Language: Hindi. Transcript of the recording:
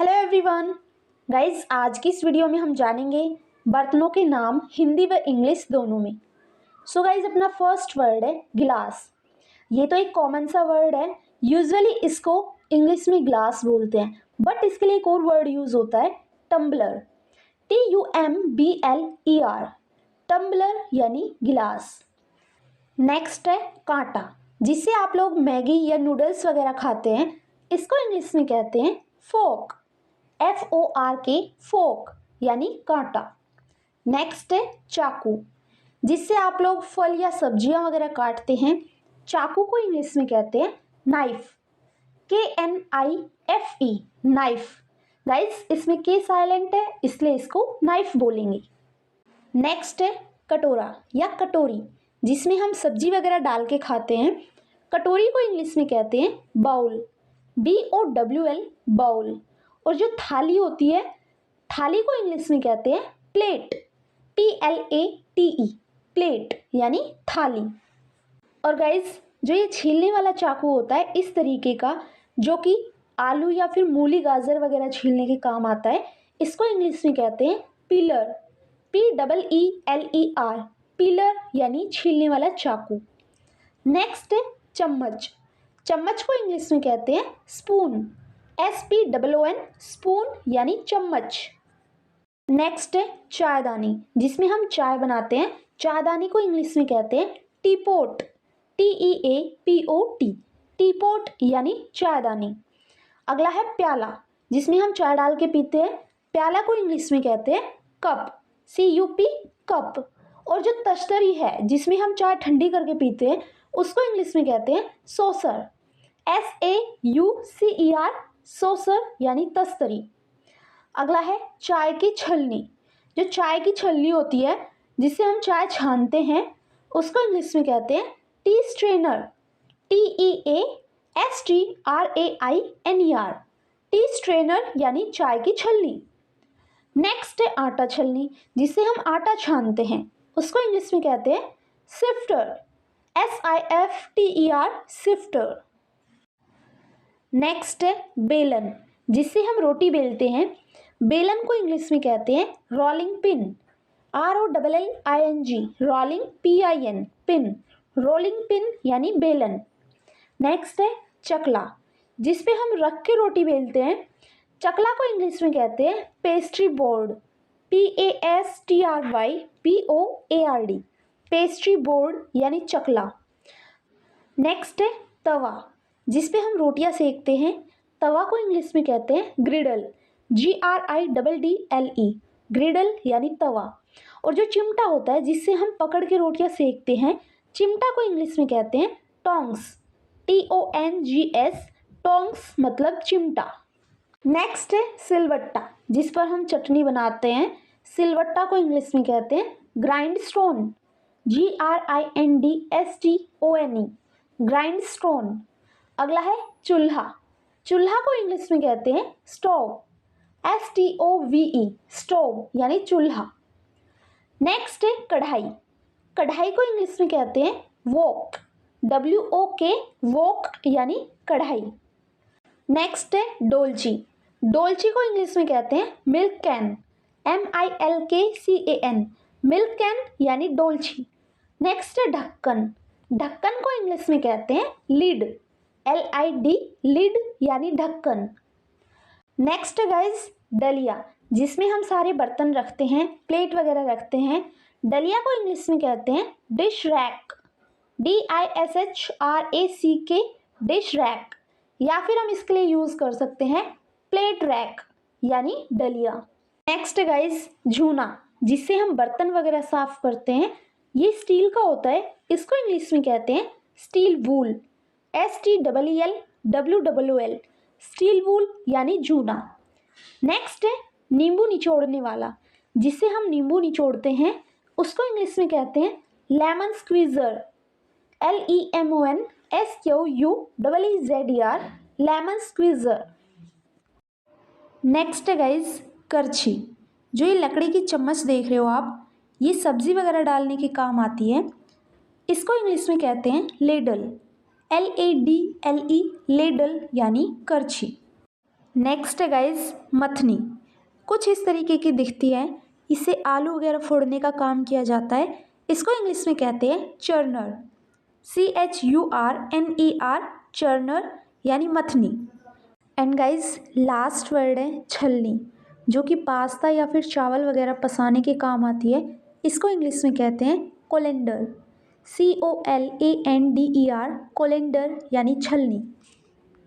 हेलो एवरीवन गाइज, आज की इस वीडियो में हम जानेंगे बर्तनों के नाम हिंदी व इंग्लिश दोनों में। सो गाइज, अपना फर्स्ट वर्ड है गिलास। ये तो एक कॉमन सा वर्ड है। यूजुअली इसको इंग्लिश में ग्लास बोलते हैं, बट इसके लिए एक और वर्ड यूज होता है टम्बलर। TUMBLER, टम्बलर यानी गिलास। नेक्स्ट है कांटा, जिससे आप लोग मैगी या नूडल्स वगैरह खाते हैं। इसको इंग्लिश में कहते हैं फोक। FORK, फोक यानी कांटा। नेक्स्ट है चाकू, जिससे आप लोग फल या सब्जियां वगैरह काटते हैं। चाकू को इंग्लिश में कहते हैं नाइफ। KNIFE, knife. गाइस, इसमें के साइलेंट है, इसलिए इसको नाइफ बोलेंगे। नेक्स्ट है कटोरा या कटोरी, जिसमें हम सब्जी वगैरह डाल के खाते हैं। कटोरी को इंग्लिश में कहते हैं बाउल। BOWL, bowl. और जो थाली होती है, थाली को इंग्लिश में कहते हैं प्लेट। PLATE, प्लेट यानी थाली। और गाइज, जो ये छीलने वाला चाकू होता है इस तरीके का, जो कि आलू या फिर मूली गाजर वगैरह छीलने के काम आता है, इसको इंग्लिश में कहते हैं पीलर। PEELER, पीलर यानी छीलने वाला चाकू। नेक्स्ट है चम्मच। चम्मच को इंग्लिश में कहते हैं स्पून। SPOON, स्पून यानी चम्मच। नेक्स्ट है चायदानी, जिसमें हम चाय बनाते हैं। चायदानी को इंग्लिश में कहते हैं टीपोट। TEAPOT, टीपोट यानी चायदानी। अगला है प्याला, जिसमें हम चाय डाल के पीते हैं। प्याला को इंग्लिश में कहते हैं कप। CUP, cup. और जो तश्तरी है, जिसमें हम चाय ठंडी करके पीते हैं, उसको इंग्लिश में कहते हैं सॉसर। SAUCER, सॉसर यानी तस्तरी। अगला है चाय की छलनी। जो चाय की छलनी होती है, जिससे हम चाय छानते हैं, उसको इंग्लिश में कहते हैं T strainer. TEASTRAINER, T strainer यानी चाय की छलनी। नेक्स्ट है आटा छलनी, जिससे हम आटा छानते हैं, उसको इंग्लिश में कहते हैं सिफ्टर। SIFTER, sifter. नेक्स्ट है बेलन, जिससे हम रोटी बेलते हैं। बेलन को इंग्लिश में कहते हैं rolling pin. ROLLING, rolling PIN, pin. Rolling pin यानी बेलन। नेक्स्ट है चकला, जिस पे हम रख के रोटी बेलते हैं। चकला को इंग्लिश में कहते हैं pastry board. PASTRYBOARD, pastry board यानी चकला। नेक्स्ट है तवा, जिस पे हम रोटियां सेकते हैं। तवा को इंग्लिश में कहते हैं ग्रिडल। GRIDDLE, ग्रिडल यानी तवा। और जो चिमटा होता है, जिससे हम पकड़ के रोटियां सेकते हैं, चिमटा को इंग्लिश में कहते हैं टोंग्स। TONGS, टोंग्स मतलब चिमटा। नेक्स्ट है सिलवट्टा, जिस पर हम चटनी बनाते हैं। सिलवट्टा को इंग्लिश में कहते हैं grind stone. GRINDSTONE, grind stone. अगला है चूल्हा। चूल्हा को इंग्लिश में कहते हैं स्टोव। STOVE, स्टोव यानी चूल्हा। नेक्स्ट है कढ़ाई। कढ़ाई को इंग्लिश में कहते हैं वोक। WOK, वोक यानी कढ़ाई। नेक्स्ट है डोलची। डोलची को इंग्लिश में कहते हैं milk can. MILKCAN, milk can यानी डोलची। नेक्स्ट है ढक्कन। ढक्कन को इंग्लिश में कहते हैं लिड। LID, लिड यानी ढक्कन। नेक्स्ट गाइज डलिया, जिसमें हम सारे बर्तन रखते हैं, प्लेट वगैरह रखते हैं। डलिया को इंग्लिश में कहते हैं dish rack. DISHRACK, dish rack. या फिर हम इसके लिए यूज कर सकते हैं प्लेट रैक यानी डलिया। नेक्स्ट गाइज झूना, जिससे हम बर्तन वगैरह साफ करते हैं। ये स्टील का होता है, इसको इंग्लिश में कहते हैं स्टील वूल। STEELWOOL, स्टील वूल यानी जूना। नेक्स्ट है नींबू निचोड़ने वाला, जिससे हम नींबू निचोड़ते हैं, उसको इंग्लिश में कहते हैं lemon squeezer. LEMONSQUEEZER, lemon squeezer. Next है गाइज करछी। जो ये लकड़ी की चम्मच देख रहे हो आप, ये सब्जी वगैरह डालने के काम आती है। इसको इंग्लिश में कहते हैं लेडल। LADLE, लेडल यानी करछी। नेक्स्ट है गाइज मथनी। कुछ इस तरीके की दिखती है, इसे आलू वगैरह फोड़ने का काम किया जाता है। इसको इंग्लिश में कहते हैं चर्नर, CHURNER, चर्नर यानी मथनी। एंड गाइज लास्ट वर्ड है छलनी, जो कि पास्ता या फिर चावल वगैरह पसाने के काम आती है। इसको इंग्लिश में कहते हैं कोलेंडर, COLANDER, कोलेंडर यानी छलनी।